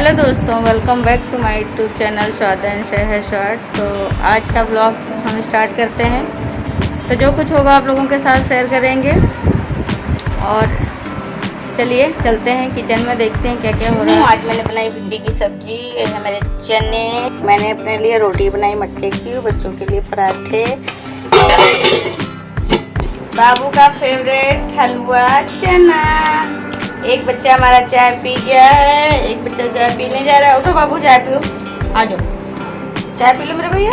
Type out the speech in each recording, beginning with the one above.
Hello दोस्तों, welcome back to my YouTube channel Swad and Shahar short. तो आज का ब्लॉग हम स्टार्ट करते हैं। तो जो कुछ होगा आप लोगों के साथ शेयर करेंगे। और चलिए चलते हैं किचन में, देखते हैं क्या क्या हो रहा है। आज मैंने बनाई भिंडी की सब्जी, ये है मेरे चने, मैंने अपने लिए रोटी बनाई मक्के की, बच्चों के लिए पराठे, बाबू का फेवरेट हलवा चना। एक बच्चा हमारा चाय पी गया है, एक बच्चा चाय पीने जा रहा है। उठो बाबू, चाय पियो, आ जाओ चाय पी लो मेरे भैया।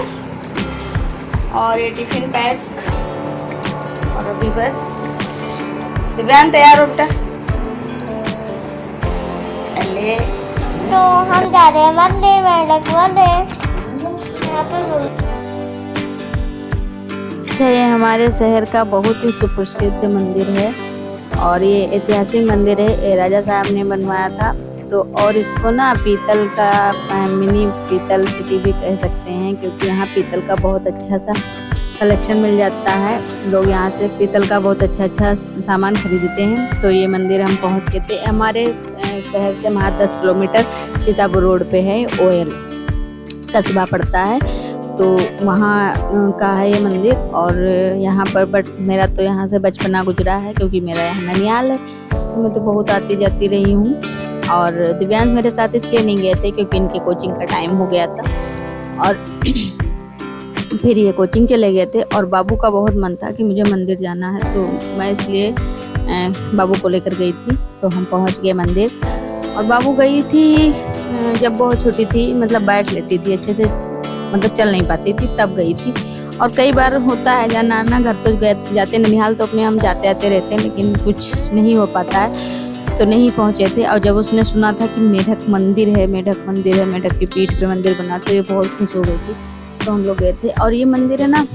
और ये टिफिन पैक। और अभी बस दिव्यांग तैयार हो बेटा। अले तो हम जा रहे हैं वंदे भारत वंदे। यहाँ पे ये हमारे शहर का बहुत ही सुप्रसिद्ध मंदिर है और ये ऐतिहासिक मंदिर है। ये राजा साहब ने बनवाया था। तो और इसको ना पीतल का मिनी पीतल सिटी भी कह सकते हैं, क्योंकि यहाँ पीतल का बहुत अच्छा सा कलेक्शन मिल जाता है। लोग यहाँ से पीतल का बहुत अच्छा सामान खरीदते हैं। तो ये मंदिर हम पहुँच गए थे। हमारे शहर से वहाँ 10 किलोमीटर सीतापुर रोड पे है, ओयल कस्बा पड़ता है। तो वहाँ का है ये मंदिर। और यहाँ पर बट मेरा तो यहाँ से बचपना गुजरा है, क्योंकि मेरा यहाँ ननियाल है। तो मैं तो बहुत आती जाती रही हूँ। और दिव्यांश मेरे साथ इसलिए नहीं गए थे क्योंकि इनके कोचिंग का टाइम हो गया था और फिर ये कोचिंग चले गए थे। और बाबू का बहुत मन था कि मुझे मंदिर जाना है, तो मैं इसलिए बाबू को लेकर गई थी। तो हम पहुँच गए मंदिर। और बाबू गई थी जब बहुत छोटी थी, मतलब बैठ लेती थी अच्छे से, मतलब चल नहीं पाती थी, तब गई थी। और कई बार होता है जाना ना, घर तो जाते ननिहाल तो अपने हम जाते आते रहते हैं, लेकिन कुछ नहीं हो पाता है, तो नहीं पहुँचे थे। और जब उसने सुना था कि मेढक मंदिर है, मेढक मंदिर है, मेढक की पीठ पे मंदिर बना, तो ये बहुत खुश हो गई थी। तो हम लोग गए थे। और ये मंदिर है ना,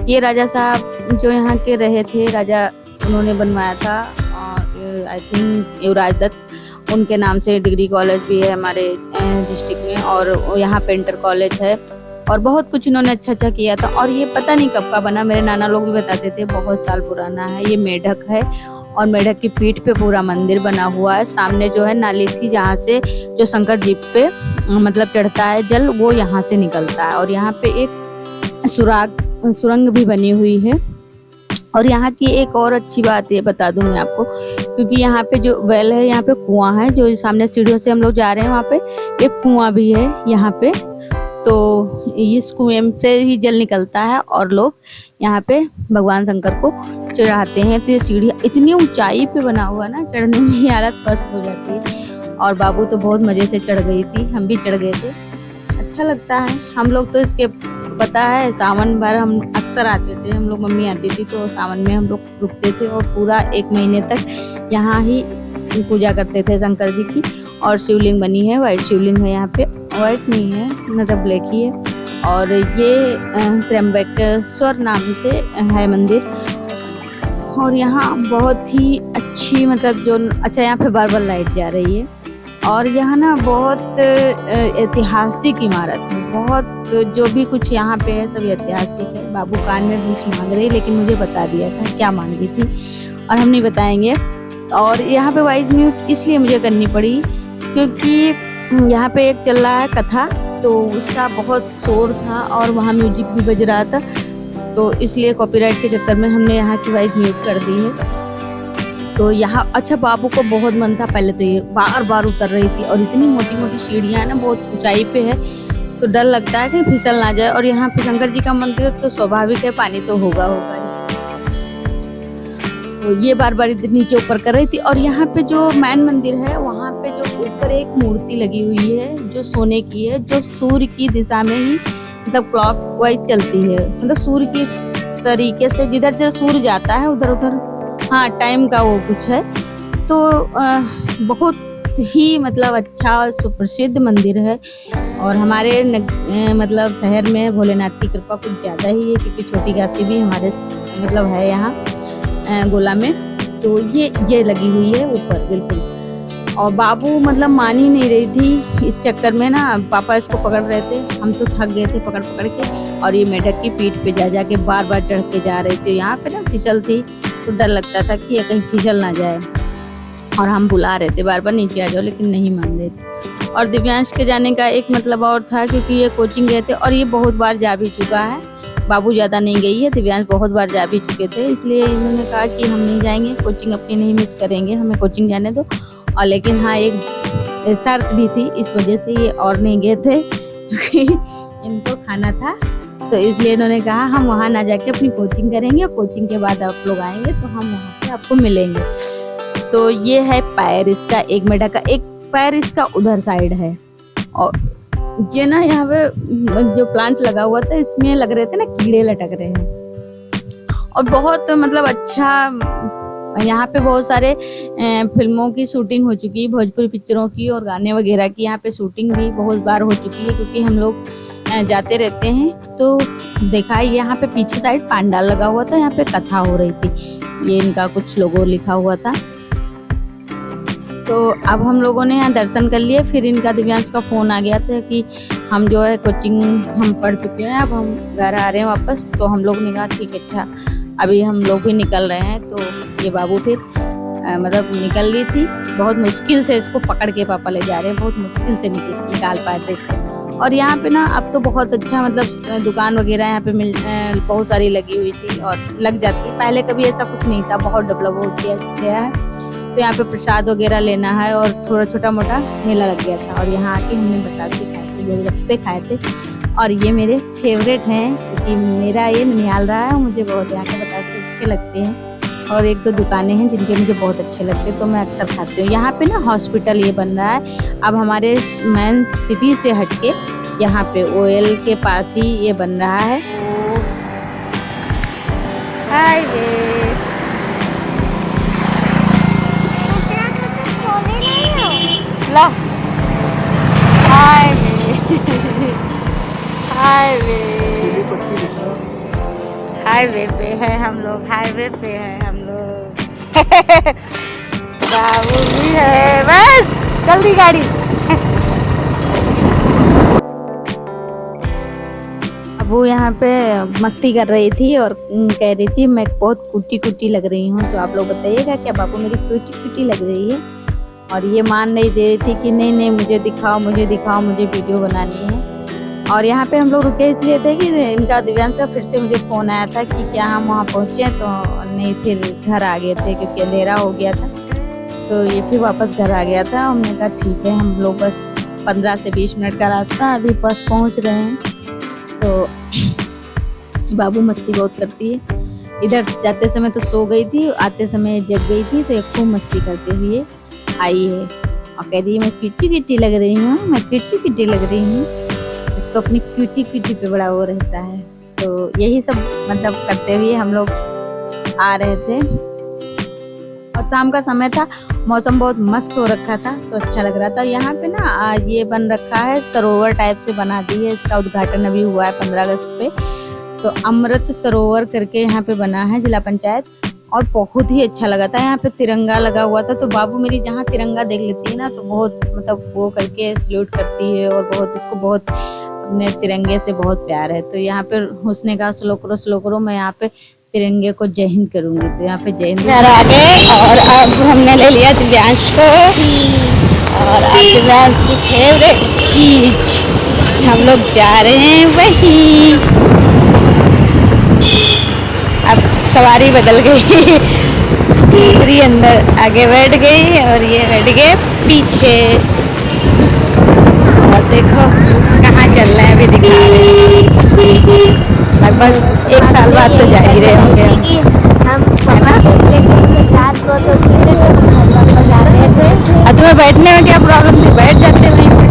ये राजा साहब जो यहाँ के रहे थे, राजा उन्होंने बनवाया था। आई थिंक युवराज दत्त, उनके नाम से डिग्री कॉलेज भी है हमारे डिस्ट्रिक्ट में, और यहाँ पेंटर कॉलेज है। और बहुत कुछ इन्होंने अच्छा किया था। और ये पता नहीं कब का बना, मेरे नाना लोग भी बताते थे बहुत साल पुराना है। ये मेढक है और मेढक की पीठ पे पूरा मंदिर बना हुआ है। सामने जो है नाली थी, जहाँ से जो शंकर जी पे मतलब चढ़ता है जल, वो यहाँ से निकलता है। और यहाँ पे एक सुरंग भी बनी हुई है। और यहाँ की एक और अच्छी बात ये बता दूं मैं आपको, क्योंकि यहाँ पे जो वेल है, यहाँ पे कुआं है, जो सामने सीढ़ियों से हम लोग जा रहे हैं, वहाँ पे एक कुआं भी है यहाँ पे। तो इस कुएं से ही जल निकलता है और लोग यहाँ पे भगवान शंकर को चढ़ाते हैं। तो ये सीढ़ी इतनी ऊंचाई पे बना हुआ ना, चढ़ने में ही हालत पस्त हो जाती है। और बाबू तो बहुत मजे से चढ़ गई थी, हम भी चढ़ गए थे। अच्छा लगता है। हम लोग तो इसके पता है सावन भर हम अक्सर आते थे, हम लोग मम्मी आती थी तो सावन में हम लोग रुकते थे और पूरा 1 महीने तक यहाँ ही पूजा करते थे शंकर जी की। और शिवलिंग बनी है, वाइट शिवलिंग है यहाँ पे, वाइट नहीं है, मतलब ब्लैक ही है। और ये त्र्यंबकेश्वर नाम से है मंदिर। और यहाँ बहुत ही अच्छी, मतलब जो अच्छा, यहाँ पे बार लाइट जा रही है। और यहाँ ना बहुत ऐतिहासिक इमारत है, बहुत जो भी कुछ यहाँ पे है सब ऐतिहासिक है। बाबू कान में बीच मांग रही, लेकिन मुझे बता दिया था क्या मांग रही थी, और हम नहीं बताएंगे। और यहाँ पे वॉइस म्यूट इसलिए मुझे करनी पड़ी क्योंकि यहाँ पे एक चल रहा है कथा, तो उसका बहुत शोर था और वहाँ म्यूजिक भी बज रहा था, तो इसलिए कॉपीराइट के चक्कर में हमने यहाँ की वॉइस म्यूट कर दी है। तो यहाँ अच्छा, बाबू को बहुत मन था पहले, तो ये बार उतर रही थी। और इतनी मोटी सीढ़ियाँ है ना, बहुत ऊंचाई पे है, तो डर लगता है कि फिसल ना जाए। और यहाँ पे शंकर जी का मंदिर तो स्वाभाविक है, पानी तो होगा। तो ये बार नीचे ऊपर कर रही थी। और यहाँ पे जो मैन मंदिर है, वहाँ पे जो ऊपर एक मूर्ति लगी हुई है जो सोने की है, जो सूर्य की दिशा में ही, मतलब क्लॉक वाइज चलती है, मतलब सूर्य की तरीके से, जिधर सूर्य जाता है उधर हाँ टाइम का वो कुछ है। तो बहुत ही मतलब अच्छा और सुप्रसिद्ध मंदिर है। और हमारे मतलब शहर में भोलेनाथ की कृपा कुछ ज़्यादा ही है, क्योंकि छोटी काशी भी हमारे मतलब है यहाँ गोला में। तो ये लगी हुई है ऊपर बिल्कुल। और बाबू मतलब मान ही नहीं रही थी, इस चक्कर में ना पापा इसको पकड़ रहे थे, हम तो थक गए थे पकड़ के। और ये मेढक की पीठ पे जा के बार चढ़ के जा रही थी। यहाँ पे ना फिसल थी, तो डर लगता था कि ये कहीं फिसल ना जाए। और हम बुला रहे थे बार बार नीचे आ जाओ, लेकिन नहीं मान रहे थे। और दिव्यांश के जाने का एक मतलब और था, क्योंकि ये कोचिंग गए थे और ये बहुत बार जा भी चुका है। बाबू ज़्यादा नहीं गई है, दिव्यांश बहुत बार जा भी चुके थे, इसलिए इन्होंने कहा कि हम नहीं जाएंगे, कोचिंग अपनी नहीं मिस करेंगे, हमें कोचिंग जाने दो। और लेकिन हाँ, एक शर्त भी थी, इस वजह से ये और नहीं गए थे क्योंकि इनको खाना था, तो इसलिए इन्होंने कहा हम वहाँ ना जाके अपनी कोचिंग करेंगे, कोचिंग के बाद आप लोग आएंगे तो हम वहाँ पे आपको मिलेंगे। तो ये है पैर इसका, एक मेढक का, एक पैर इसका उधर साइड है। और ये ना यहाँ पे जो प्लांट लगा हुआ था, इसमें लग रहे थे ना कीड़े लटक रहे हैं। और बहुत मतलब अच्छा, यहाँ पे बहुत सारे फिल्मों की शूटिंग हो चुकी है, भोजपुरी पिक्चरों की और गाने वगैरह की यहाँ पे शूटिंग भी बहुत बार हो चुकी है, क्योंकि हम लोग जाते रहते हैं। तो देखा है यहाँ पे पीछे साइड पंडाल लगा हुआ था, यहाँ पे कथा हो रही थी, ये इनका कुछ लोगो लिखा हुआ था। तो अब हम लोगों ने यहाँ दर्शन कर लिए, फिर इनका दिव्यांश का फ़ोन आ गया था कि हम जो है कोचिंग हम पढ़ चुके हैं, अब हम घर आ रहे हैं वापस। तो हम लोग ने कहा ठीक है, अच्छा अभी हम लोग भी निकल रहे हैं। तो ये बाबू फिर मतलब निकल ली थी, बहुत मुश्किल से इसको पकड़ के पापा ले जा रहे हैं, बहुत मुश्किल से निकाल पाए थे इसको। और यहाँ पे ना अब तो बहुत अच्छा मतलब दुकान वगैरह यहाँ पे बहुत सारी लगी हुई थी और लग जाती, पहले कभी ऐसा कुछ नहीं था, बहुत डेवलप हो गया है। तो यहाँ पे प्रसाद वगैरह लेना है और थोड़ा छोटा मोटा मेला लग गया था। और यहाँ आके हमने बतासे खाए थे, गोलगप्पे खाए थे, और ये मेरे फेवरेट हैं, क्योंकि मेरा ये ननिहाल रहा है, मुझे बहुत यहाँ के बतासे अच्छे लगते हैं। और एक दो दुकानें हैं जिनके मुझे बहुत अच्छे लगते हैं, तो मैं अक्सर खाती हूँ। यहाँ पे ना हॉस्पिटल ये बन रहा है अब हमारे मेन सिटी से हटके, यहाँ पे ओएल के पास ही ये बन रहा है। हाईवे लो, हाईवे हाईवे हाईवे पे है हम लोग, हाईवे पे है हम लोग बाबू भी है, बस जल्दी गाड़ी। अब वो यहाँ पे मस्ती कर रही थी और कह रही थी मैं बहुत कुटी कुटी लग रही हूँ। तो आप लोग बताइएगा क्या बाबू मेरी कुटी कुटी लग रही है? और ये मान नहीं दे रही थी कि नहीं नहीं मुझे दिखाओ, मुझे दिखाओ, मुझे वीडियो बनानी है। और यहाँ पे हम लोग रुके इसलिए थे कि इनका दिव्यांश का फिर से मुझे फ़ोन आया था कि क्या हम वहाँ पहुँचे, तो नहीं फिर घर आ गए थे क्योंकि अंधेरा हो गया था। तो ये फिर वापस घर आ गया था। हमने कहा ठीक है, हम लोग बस 15 से 20 मिनट का रास्ता, अभी बस पहुँच रहे हैं। तो बाबू मस्ती बहुत करती है, इधर जाते समय तो सो गई थी, आते समय जग गई थी, तो ये खूब मस्ती करते हुए आई है और कह रही है मैं किटी किटी लग रही हूँ, मैं किटी किटी लग रही हूँ। इसको अपनी क्यूटी क्यूटी पे बड़ा वो रहता है। तो यही सब मतलब करते हुए हम लोग आ रहे थे और शाम का समय था, मौसम बहुत मस्त हो रखा था, तो अच्छा लग रहा था। यहाँ पे ना ये बन रखा है, सरोवर टाइप से बना दी है, इसका उद्घाटन अभी हुआ है 15 अगस्त पे। तो अमृत सरोवर करके यहाँ पे बना है जिला पंचायत, और बहुत ही अच्छा लगा था। यहाँ पे तिरंगा लगा हुआ था, तो बाबू मेरी जहाँ तिरंगा देख लेती है ना तो बहुत मतलब वो करके सल्यूट करती है और बहुत इसको बहुत अपने तिरंगे से बहुत प्यार है। तो यहाँ पे उसने कहा स्लो करो, मैं यहाँ पे तिरंगे को जय हिंद करूंगी। तो यहाँ पे जय हिंद आ गए और अब हमने ले लिया दिव्यांश को, और अब दिव्यांश की फेवरेट चीज हम लोग जा रहे हैं वही। अब सवारी बदल गई, दूसरी अंदर आगे बैठ गई और ये बैठ गए पीछे। और देखो कहाँ चल रहे हैं, अभी दिखा रहे हैं, लगभग 1 साल बाद तो जा ही रहे होंगे हम, है ना? तुम्हें बैठने में क्या प्रॉब्लम थी? बैठ जाते वहीं पे।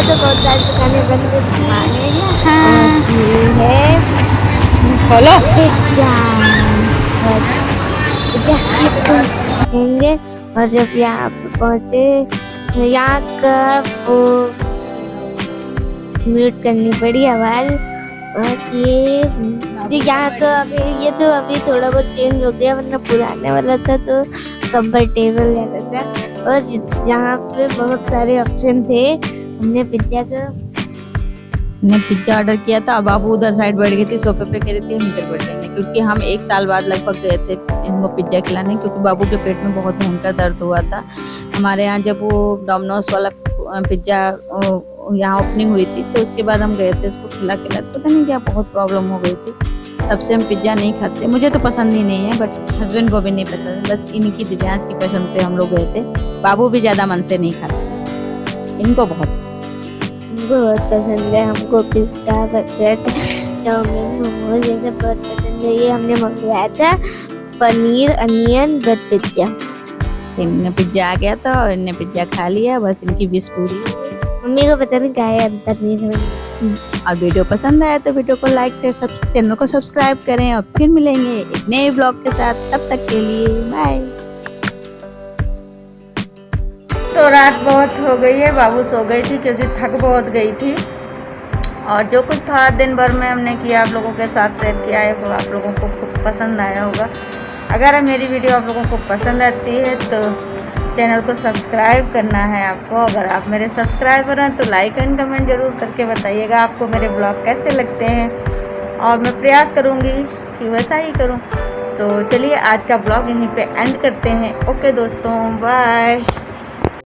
तो बहुत सारी दुकानें बंद थी। खोलो होंगे। और जब यहाँ पे पहुँचे, यहाँ का वो म्यूट करनी पड़ी आवाज। और ये यहाँ तो अभी ये तो अभी थोड़ा बहुत चेंज हो गया, वरना पुराने वाला था तो कंफर्टेबल रहता था और जहाँ पे बहुत सारे ऑप्शन थे हमने पिज्ज़ा ऑर्डर किया था। बाबू उधर साइड बैठ गई थी सोफे पे, कह रही थी हम इधर बैठेंगे, क्योंकि हम 1 साल बाद लगभग गए थे इनको पिज्ज़ा खिलाने, क्योंकि बाबू के पेट में बहुत भयंकर दर्द हुआ था। हमारे यहाँ जब वो डोमिनोज वाला पिज्ज़ा यहाँ ओपनिंग हुई थी तो उसके बाद हम गए थे उसको खिला पता नहीं क्या बहुत प्रॉब्लम हो गई थी। तब से हम पिज्ज़ा नहीं खाते, मुझे तो पसंद ही नहीं है, बट हस्बैंड को भी नहीं पसंद, बस इनकी दिव्यांश की पसंद पे हम लोग गए थे। बाबू भी ज़्यादा मन से नहीं खाते, इनको बहुत पसंद है। हमको पिज्जा, बर्गर, चाउमीन, मोमोज ये सब बहुत पसंद है। ये हमने मंगवाया था पनीर अनियन ब्रेड पिज्जा। इनने पिज्जा आ गया था और इनने पिज्जा खा लिया, बस इनकी विश पूरी। मम्मी को पता नहीं क्या है अंदर नहीं समझ। और वीडियो पसंद आया तो वीडियो को लाइक शेयर चैनल को सब्सक्राइब करें, और फिर मिलेंगे एक नए ब्लॉग के साथ। तब तक के लिए बाय। तो रात बहुत हो गई है, बाबू सो गई थी क्योंकि थक बहुत गई थी, और जो कुछ था दिन भर में हमने किया आप लोगों के साथ शेयर किया है, वो आप लोगों को खूब पसंद आया होगा। अगर मेरी वीडियो आप लोगों को पसंद आती है तो चैनल को सब्सक्राइब करना है आपको। अगर आप मेरे सब्सक्राइबर हैं तो लाइक एंड कमेंट जरूर करके बताइएगा आपको मेरे ब्लॉग कैसे लगते हैं, और मैं प्रयास करूँगी कि वैसा ही करूँ। तो चलिए आज का ब्लॉग यहीं पे एंड करते हैं। ओके दोस्तों, बाय।